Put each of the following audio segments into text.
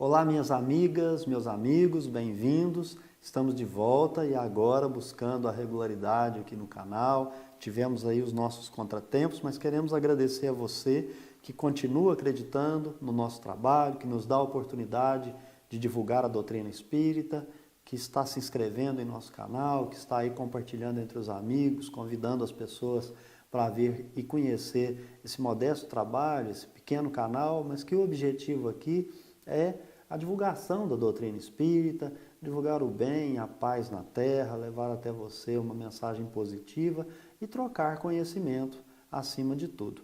Olá, minhas amigas, meus amigos, bem-vindos. Estamos de volta e agora buscando a regularidade aqui no canal. Tivemos aí os nossos contratempos, mas queremos agradecer a você que continua acreditando no nosso trabalho, que nos dá a oportunidade de divulgar a doutrina espírita, que está se inscrevendo em nosso canal, que está aí compartilhando entre os amigos, convidando as pessoas para vir e conhecer esse modesto trabalho, esse pequeno canal, mas que o objetivo aqui é a divulgação da doutrina espírita, divulgar o bem, a paz na terra, levar até você uma mensagem positiva e trocar conhecimento acima de tudo.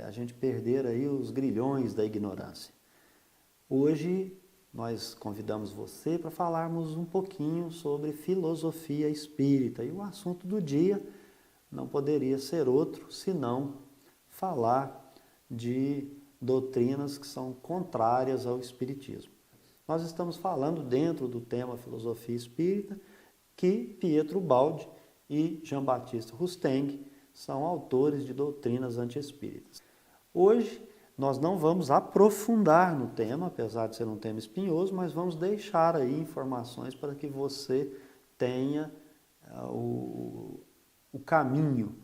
A gente perder aí os grilhões da ignorância. Hoje nós convidamos você para falarmos um pouquinho sobre filosofia espírita e o assunto do dia não poderia ser outro senão falar de doutrinas que são contrárias ao espiritismo. Nós estamos falando dentro do tema filosofia espírita que Pietro Baldi e Jean-Baptiste Rusteng são autores de doutrinas anti-espíritas. Hoje nós não vamos aprofundar no tema, apesar de ser um tema espinhoso, mas vamos deixar aí informações para que você tenha o caminho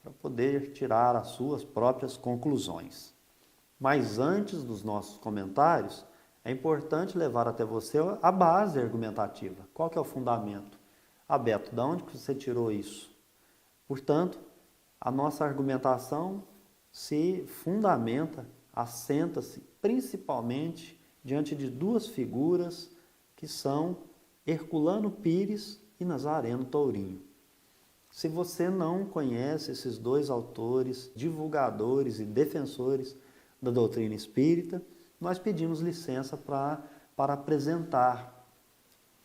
para poder tirar as suas próprias conclusões. Mas antes dos nossos comentários, é importante levar até você a base argumentativa. Qual que é o fundamento? Beto, de onde que você tirou isso? Portanto, a nossa argumentação se fundamenta, assenta-se principalmente diante de duas figuras que são Herculano Pires e Nazareno Tourinho. Se você não conhece esses dois autores, divulgadores e defensores da doutrina espírita, nós pedimos licença para apresentar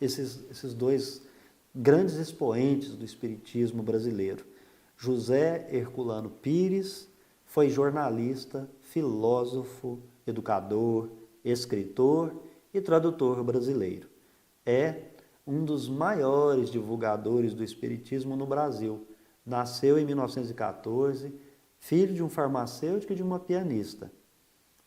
esses dois grandes expoentes do espiritismo brasileiro. José Herculano Pires foi jornalista, filósofo, educador, escritor e tradutor brasileiro. É um dos maiores divulgadores do espiritismo no Brasil. Nasceu em 1914, filho de um farmacêutico e de uma pianista.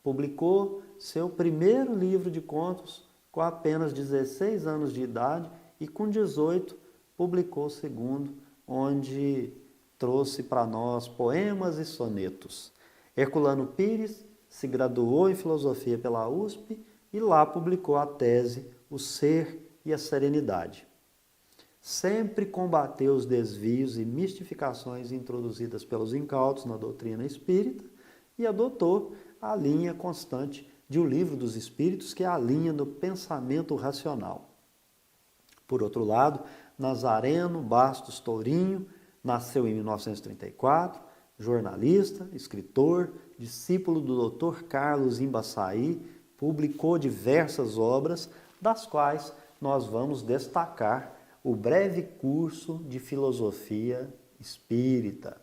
Publicou seu primeiro livro de contos com apenas 16 anos de idade e com 18 publicou o segundo, onde trouxe para nós poemas e sonetos. Herculano Pires se graduou em filosofia pela USP e lá publicou a tese O Ser e a Serenidade. Sempre combateu os desvios e mistificações introduzidas pelos incautos na doutrina espírita e adotou a linha constante de O Livro dos Espíritos, que é a linha do pensamento racional. Por outro lado, Nazareno Bastos Tourinho nasceu em 1934, jornalista, escritor, discípulo do Dr. Carlos Imbaçaí, publicou diversas obras, das quais nós vamos destacar o breve curso de filosofia espírita.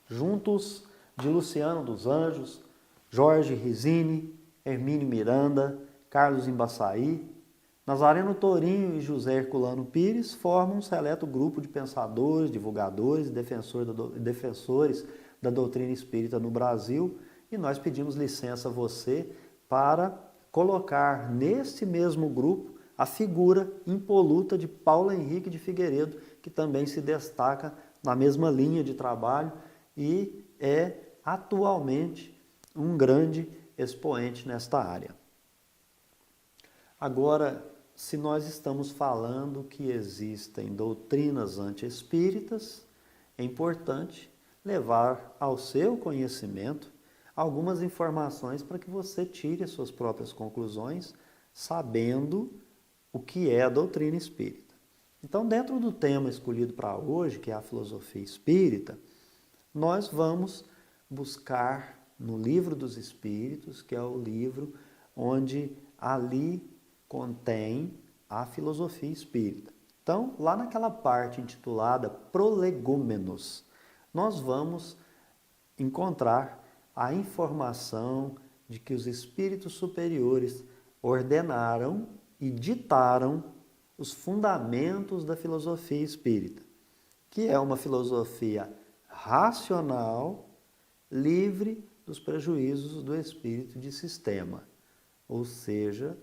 Juntos de Luciano dos Anjos, Jorge Rizzini, Hermínio Miranda, Carlos Imbaçaí, Nazareno Tourinho e José Herculano Pires formam um seleto grupo de pensadores, divulgadores e defensores da doutrina espírita no Brasil, e nós pedimos licença a você para colocar nesse mesmo grupo a figura impoluta de Paulo Henrique de Figueiredo, que também se destaca na mesma linha de trabalho e é atualmente um grande expoente nesta área. Agora, se nós estamos falando que existem doutrinas anti-espíritas, é importante levar ao seu conhecimento algumas informações para que você tire as suas próprias conclusões, sabendo o que é a doutrina espírita. Então, dentro do tema escolhido para hoje, que é a filosofia espírita, nós vamos buscar no Livro dos Espíritos, que é o livro onde ali contém a filosofia espírita. Então, lá naquela parte intitulada Prolegômenos, nós vamos encontrar a informação de que os espíritos superiores ordenaram e ditaram os fundamentos da filosofia espírita, que é uma filosofia racional, livre dos prejuízos do espírito de sistema. Ou seja,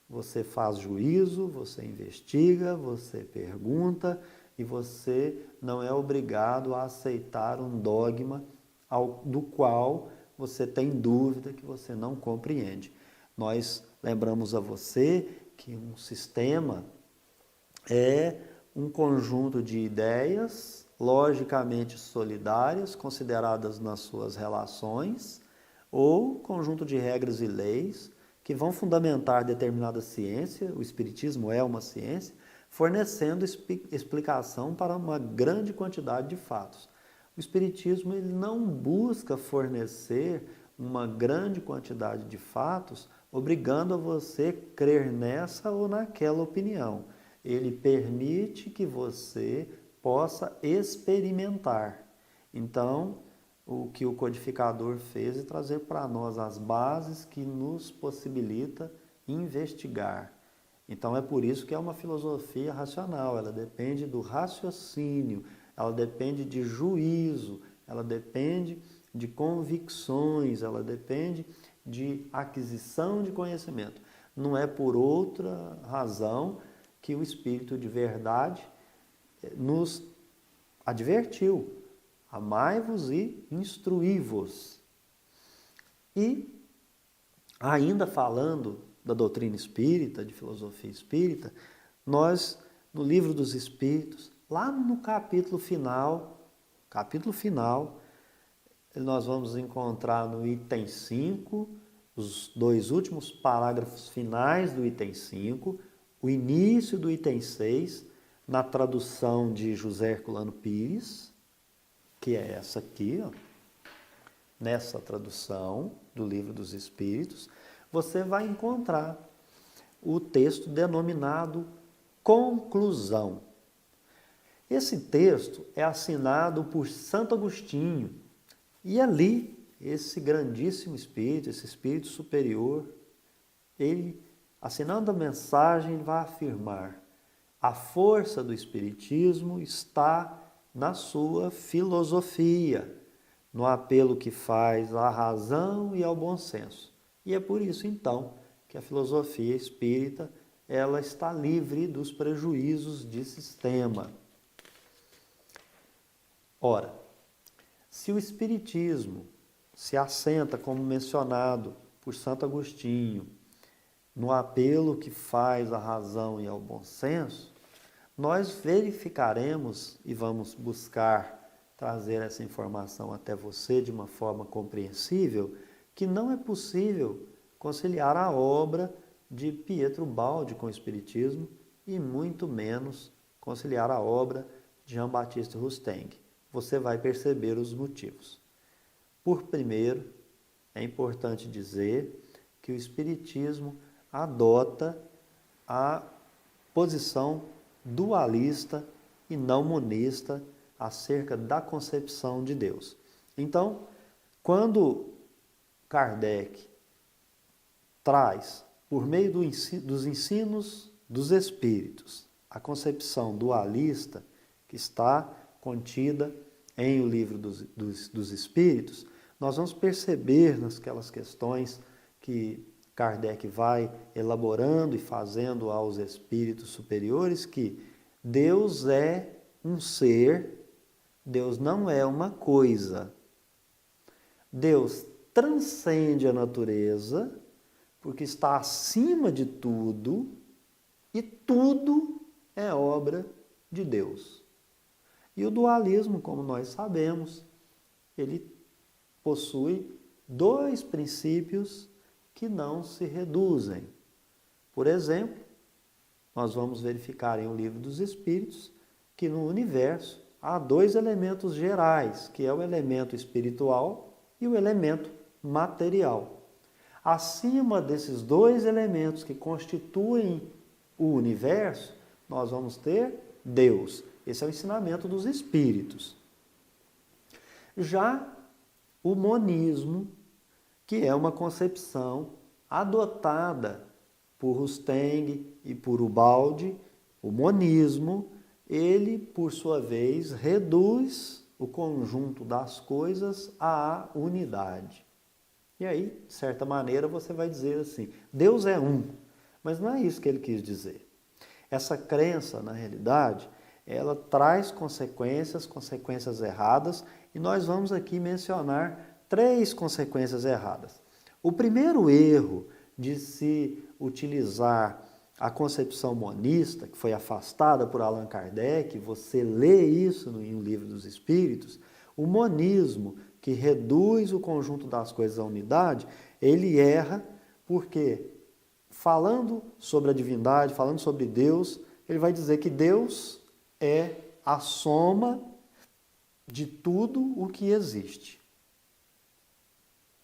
você faz juízo, você investiga, você pergunta e você não é obrigado a aceitar um dogma do qual você tem dúvida, que você não compreende. Nós lembramos a você que um sistema é um conjunto de ideias logicamente solidárias, consideradas nas suas relações, ou conjunto de regras e leis que vão fundamentar determinada ciência, o Espiritismo é uma ciência, fornecendo explicação para uma grande quantidade de fatos. O Espiritismo ele não busca fornecer uma grande quantidade de fatos, obrigando a você crer nessa ou naquela opinião. Ele permite que você possa experimentar. Então, o que o codificador fez é trazer para nós as bases que nos possibilita investigar. Então, é por isso que é uma filosofia racional, ela depende do raciocínio, ela depende de juízo, ela depende de convicções, ela depende de aquisição de conhecimento. Não é por outra razão que o Espírito de verdade nos advertiu: amai-vos e instruí-vos. E, ainda falando da doutrina espírita, de filosofia espírita, nós, no Livro dos Espíritos, lá no capítulo final, nós vamos encontrar no item 5, os dois últimos parágrafos finais do item 5, o início do item 6, na tradução de José Herculano Pires, que é essa aqui, ó. Nessa tradução do Livro dos Espíritos, você vai encontrar o texto denominado Conclusão. Esse texto é assinado por Santo Agostinho, e ali, esse grandíssimo espírito, esse espírito superior, ele, assinando a mensagem, ele vai afirmar: a força do espiritismo está na sua filosofia, no apelo que faz à razão e ao bom senso. E é por isso, então, que a filosofia espírita ela está livre dos prejuízos de sistema. Ora, se o espiritismo se assenta, como mencionado por Santo Agostinho, no apelo que faz à razão e ao bom senso, nós verificaremos e vamos buscar trazer essa informação até você de uma forma compreensível, que não é possível conciliar a obra de Pietro Baldi com o Espiritismo e muito menos conciliar a obra de Jean-Baptiste Rusteng. Você vai perceber os motivos. Por primeiro, é importante dizer que o Espiritismo adota a posição dualista e não monista acerca da concepção de Deus. Então, quando Kardec traz, por meio dos ensinos dos Espíritos, a concepção dualista que está contida em O Livro dos Espíritos, nós vamos perceber naquelas questões que Kardec vai elaborando e fazendo aos espíritos superiores que Deus é um ser, Deus não é uma coisa. Deus transcende a natureza, porque está acima de tudo, e tudo é obra de Deus. E o dualismo, como nós sabemos, ele possui dois princípios que não se reduzem. Por exemplo, nós vamos verificar em O Livro dos Espíritos que no universo há dois elementos gerais, que é o elemento espiritual e o elemento material. Acima desses dois elementos que constituem o universo, nós vamos ter Deus. Esse é o ensinamento dos Espíritos. Já o monismo, que é uma concepção adotada por Rusteng e por Ubaldi, o monismo, ele, por sua vez, reduz o conjunto das coisas à unidade. E aí, de certa maneira, você vai dizer assim, Deus é um, mas não é isso que ele quis dizer. Essa crença, na realidade, ela traz consequências erradas, e nós vamos aqui mencionar 3 consequências erradas. O primeiro erro de se utilizar a concepção monista, que foi afastada por Allan Kardec, você lê isso em O Livro dos Espíritos, o monismo, que reduz o conjunto das coisas à unidade, ele erra porque, falando sobre a divindade, falando sobre Deus, ele vai dizer que Deus é a soma de tudo o que existe.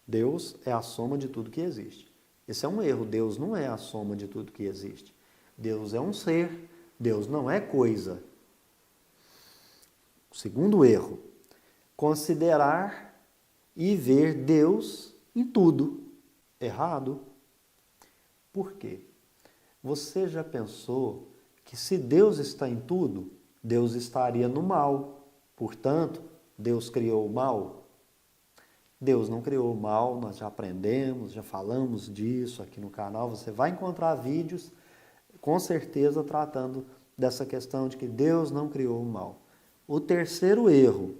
Deus é a soma de tudo que existe. Esse é um erro. Deus não é a soma de tudo que existe. Deus é um ser. Deus não é coisa. O segundo erro, considerar e ver Deus em tudo. Errado. Por quê? Você já pensou que se Deus está em tudo, Deus estaria no mal? Portanto, Deus criou o mal? Deus não criou o mal, nós já aprendemos, já falamos disso aqui no canal. Você vai encontrar vídeos, com certeza, tratando dessa questão de que Deus não criou o mal. O terceiro erro,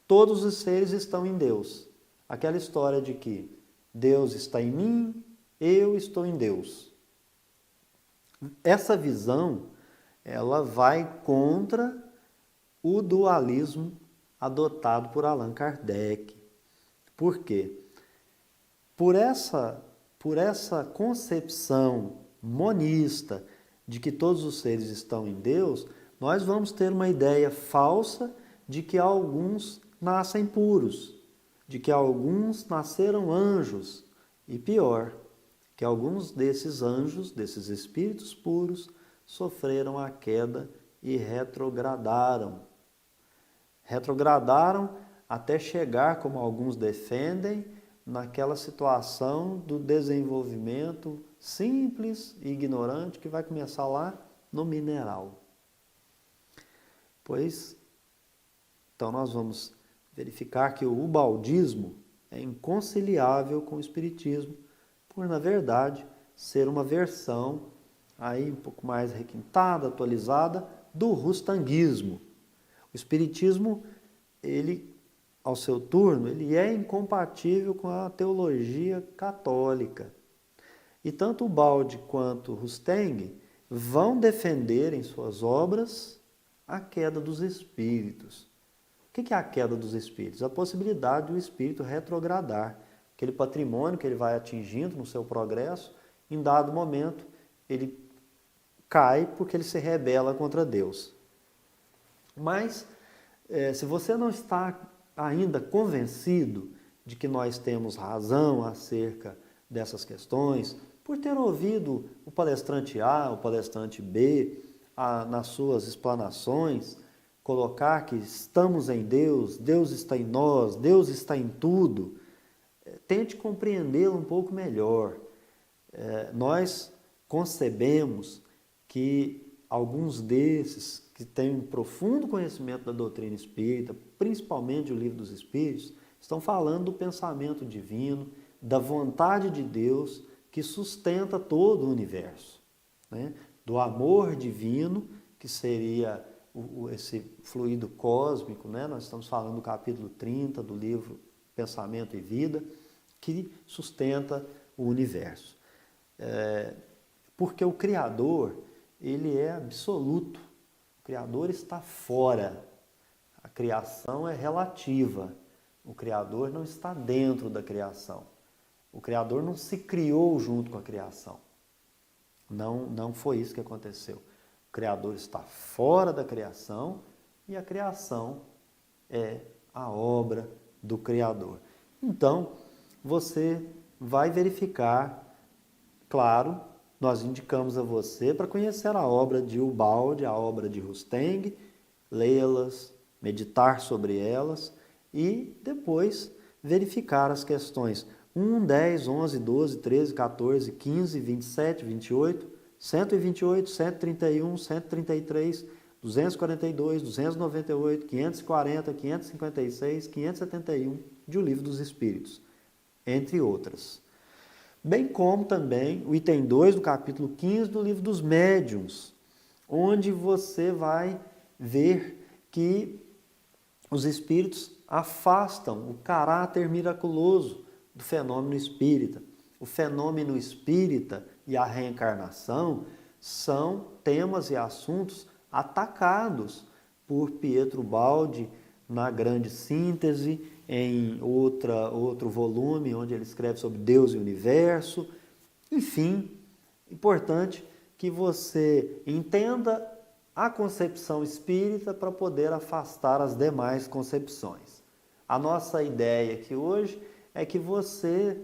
todos os seres estão em Deus. Aquela história de que Deus está em mim, eu estou em Deus. Essa visão, ela vai contra o dualismo adotado por Allan Kardec. Por quê? Por essa concepção monista de que todos os seres estão em Deus, nós vamos ter uma ideia falsa de que alguns nascem puros, de que alguns nasceram anjos, e pior, que alguns desses anjos, desses espíritos puros, sofreram a queda e retrogradaram. Retrogradaram até chegar, como alguns defendem, naquela situação do desenvolvimento simples e ignorante que vai começar lá no mineral. Pois, então nós vamos verificar que o ubaldismo é inconciliável com o espiritismo, por, na verdade, ser uma versão aí um pouco mais requintada, atualizada, do rustanguismo. O espiritismo, ele, ao seu turno, ele é incompatível com a teologia católica. E tanto Ubaldi quanto Rustang vão defender em suas obras a queda dos espíritos. O que é a queda dos espíritos? A possibilidade do espírito retrogradar. Aquele patrimônio que ele vai atingindo no seu progresso, em dado momento, ele cai porque ele se rebela contra Deus. Mas, se você não está ainda convencido de que nós temos razão acerca dessas questões, por ter ouvido o palestrante A, o palestrante B, nas suas explanações, colocar que estamos em Deus, Deus está em nós, Deus está em tudo, tente compreendê-lo um pouco melhor. Nós concebemos que alguns desses que têm um profundo conhecimento da doutrina espírita, principalmente o Livro dos Espíritos, estão falando do pensamento divino, da vontade de Deus que sustenta todo o universo, né? Do amor divino, que seria esse fluido cósmico, né? Nós estamos falando do capítulo 30 do livro Pensamento e Vida, que sustenta o universo. Porque o Criador, ele é absoluto. O Criador está fora. A criação é relativa. O Criador não está dentro da criação. O Criador não se criou junto com a criação. Não foi isso que aconteceu. O Criador está fora da criação e a criação é a obra do Criador. Então, você vai verificar, claro, nós indicamos a você para conhecer a obra de Ubaldi, a obra de Rustang, lê-las, meditar sobre elas e depois verificar as questões 1, 10, 11, 12, 13, 14, 15, 27, 28, 128, 131, 133, 242, 298, 540, 556, 571 de O Livro dos Espíritos. entre outras. Bem como também o item 2 do capítulo 15 do livro dos Médiuns, onde você vai ver que os espíritos afastam o caráter miraculoso do fenômeno espírita. O fenômeno espírita e a reencarnação são temas e assuntos atacados por Pietro Baldi na Grande Síntese, em outro volume, onde ele escreve sobre Deus e o Universo. Enfim, importante que você entenda a concepção espírita para poder afastar as demais concepções. A nossa ideia aqui hoje é que você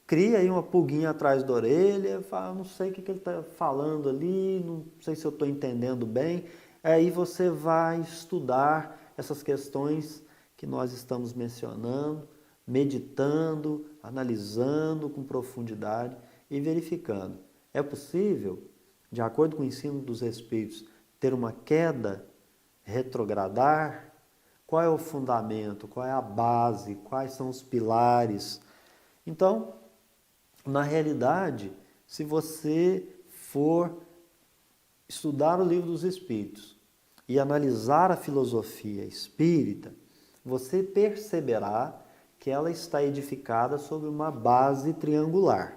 cria aí uma pulguinha atrás da orelha, fala, não sei o que ele está falando ali, não sei se eu estou entendendo bem. Aí você vai estudar essas questões que nós estamos mencionando, meditando, analisando com profundidade e verificando. É possível, de acordo com o ensino dos Espíritos, ter uma queda, retrogradar? Qual é o fundamento? Qual é a base? Quais são os pilares? Então, na realidade, se você for estudar o Livro dos Espíritos e analisar a filosofia espírita, você perceberá que ela está edificada sobre uma base triangular.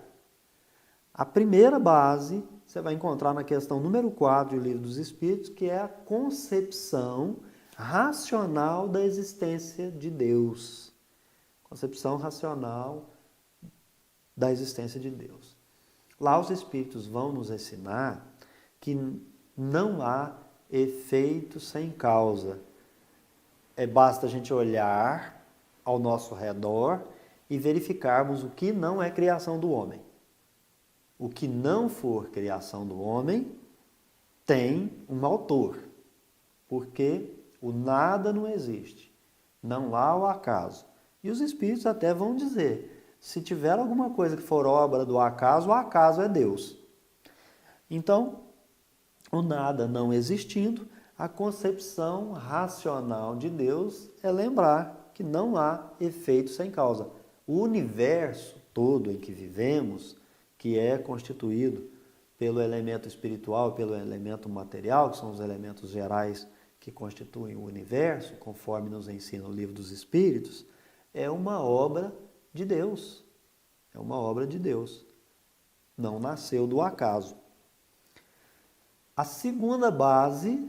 A primeira base você vai encontrar na questão número 4 do Livro dos Espíritos, que é a concepção racional da existência de Deus. Concepção racional da existência de Deus. Lá os Espíritos vão nos ensinar que não há efeito sem causa. Basta a gente olhar ao nosso redor e verificarmos o que não é criação do homem. O que não for criação do homem tem um autor, porque o nada não existe, não há o acaso. E os Espíritos até vão dizer, se tiver alguma coisa que for obra do acaso, o acaso é Deus. Então, o nada não existindo, a concepção racional de Deus é lembrar que não há efeito sem causa. O universo todo em que vivemos, que é constituído pelo elemento espiritual e pelo elemento material, que são os elementos gerais que constituem o universo, conforme nos ensina o Livro dos Espíritos, é uma obra de Deus. É uma obra de Deus. Não nasceu do acaso. A segunda base,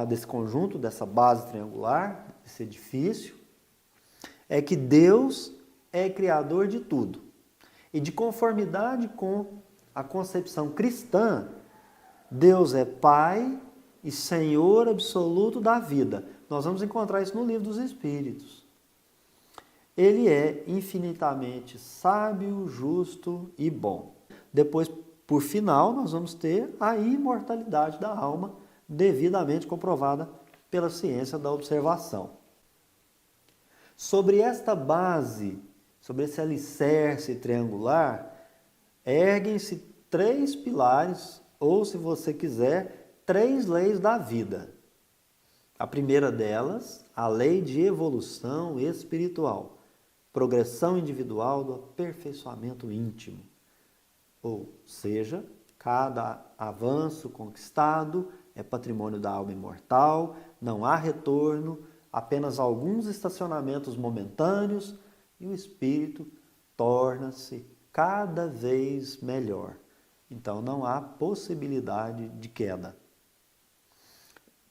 desse conjunto, dessa base triangular, desse edifício, é que Deus é criador de tudo. E de conformidade com a concepção cristã, Deus é Pai e Senhor absoluto da vida. Nós vamos encontrar isso no Livro dos Espíritos. Ele é infinitamente sábio, justo e bom. Depois, por final, nós vamos ter a imortalidade da alma, devidamente comprovada pela ciência da observação. Sobre esta base, sobre esse alicerce triangular, erguem-se 3 pilares, ou, se você quiser, 3 leis da vida. A primeira delas, a lei de evolução espiritual, progressão individual do aperfeiçoamento íntimo. Ou seja, cada avanço conquistado é patrimônio da alma imortal, não há retorno, apenas alguns estacionamentos momentâneos e o espírito torna-se cada vez melhor. Então não há possibilidade de queda.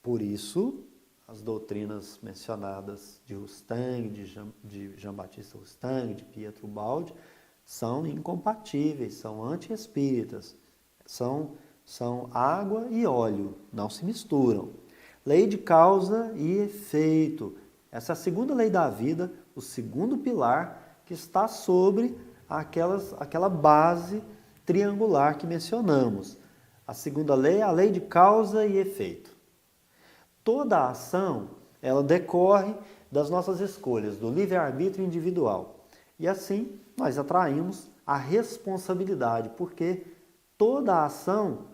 Por isso, as doutrinas mencionadas de Rustang, de Jean-Baptiste Rustang, de Pietro Baldi, são incompatíveis, são anti-espíritas, são água e óleo, não se misturam. Lei de causa e efeito. Essa é a segunda lei da vida, o segundo pilar que está sobre aquela base triangular que mencionamos. A segunda lei é a lei de causa e efeito. Toda a ação, ela decorre das nossas escolhas, do livre-arbítrio individual. E assim, nós atraímos a responsabilidade, porque toda a ação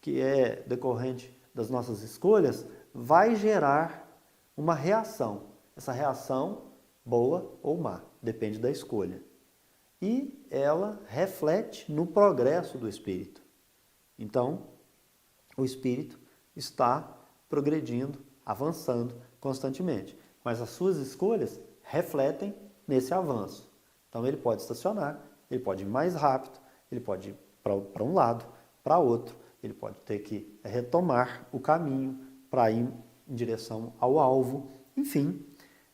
que é decorrente das nossas escolhas vai gerar uma reação. Essa reação, boa ou má, depende da escolha. e ela reflete no progresso do espírito. Então, o espírito está progredindo, avançando constantemente, mas as suas escolhas refletem nesse avanço. Então, ele pode estacionar, ele pode ir mais rápido, ele pode ir para um lado, para outro, ele pode ter que retomar o caminho para ir em direção ao alvo. Enfim,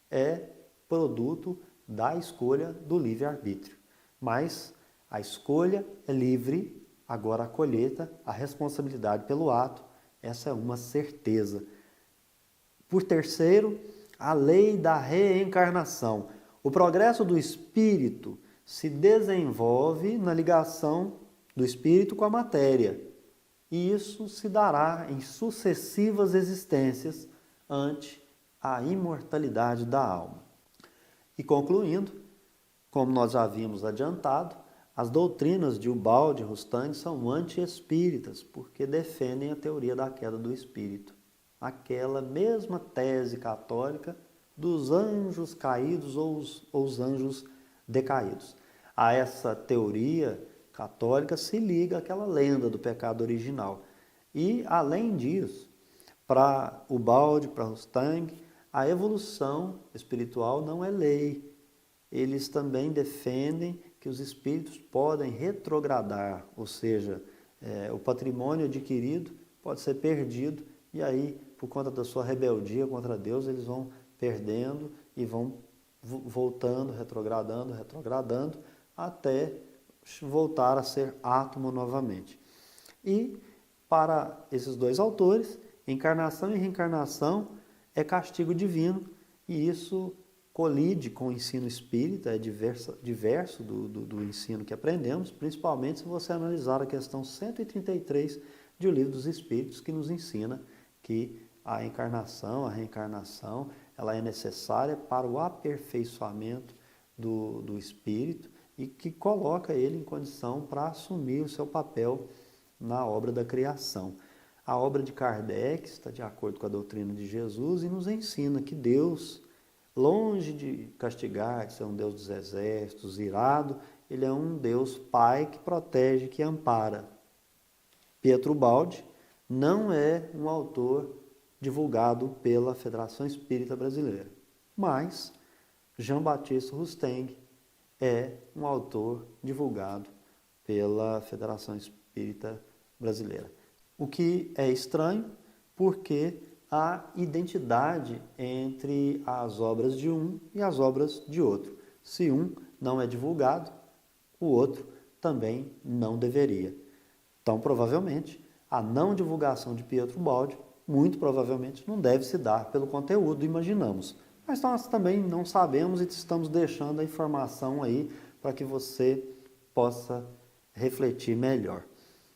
é produto da escolha do livre-arbítrio. Mas a escolha é livre, agora a colheita, a responsabilidade pelo ato, essa é uma certeza. Por terceiro, a lei da reencarnação. O progresso do espírito se desenvolve na ligação do espírito com a matéria. E isso se dará em sucessivas existências ante a imortalidade da alma. E concluindo, como nós já havíamos adiantado, as doutrinas de Ubaldi e Rustang são anti-espíritas, porque defendem a teoria da queda do espírito. Aquela mesma tese católica dos anjos caídos ou os anjos decaídos. A essa teoria católica se liga aquela lenda do pecado original. E, além disso, para Ubaldi, para Rustang, a evolução espiritual não é lei. Eles também defendem que os espíritos podem retrogradar, ou seja, o patrimônio adquirido pode ser perdido e aí, por conta da sua rebeldia contra Deus, eles vão perdendo e vão voltando, retrogradando, até voltar a ser átomo novamente. E, para esses dois autores, encarnação e reencarnação é castigo divino, e isso colide com o ensino espírita, é diverso do ensino que aprendemos, principalmente se você analisar a questão 133 de O Livro dos Espíritos, que nos ensina que a encarnação, a reencarnação, ela é necessária para o aperfeiçoamento do espírito e que coloca ele em condição para assumir o seu papel na obra da criação. A obra de Kardec está de acordo com a doutrina de Jesus e nos ensina que Deus, longe de castigar, de ser um Deus dos exércitos, irado, ele é um Deus Pai que protege, que ampara. Pietro Ubaldi não é um autor divulgado pela Federação Espírita Brasileira, mas Jean Baptiste Rustang é um autor divulgado pela Federação Espírita Brasileira. O que é estranho, porque há identidade entre as obras de um e as obras de outro. Se um não é divulgado, o outro também não deveria. Então, provavelmente, a não divulgação de Pietro Ubaldi, muito provavelmente, não deve se dar pelo conteúdo, imaginamos. Mas nós também não sabemos e estamos deixando a informação aí para que você possa refletir melhor.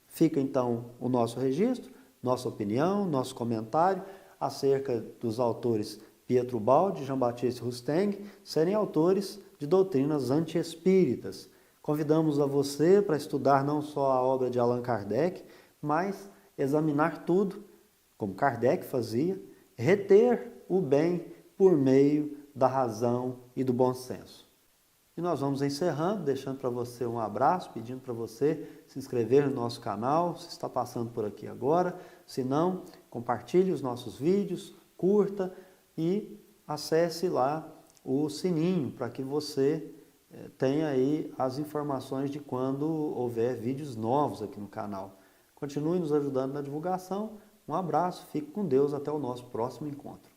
Fica então o nosso registro, nossa opinião, nosso comentário acerca dos autores Pietro Ubaldi e Jean Baptiste Rustang serem autores de doutrinas anti-espíritas. Convidamos a você para estudar não só a obra de Allan Kardec, mas examinar tudo, como Kardec fazia, reter o bem por meio da razão e do bom senso. E nós vamos encerrando, deixando para você um abraço, pedindo para você se inscrever no nosso canal, se está passando por aqui agora. Se não, compartilhe os nossos vídeos, curta e acesse lá o sininho para que você tenha aí as informações de quando houver vídeos novos aqui no canal. Continue nos ajudando na divulgação. Um abraço, fique com Deus, até o nosso próximo encontro.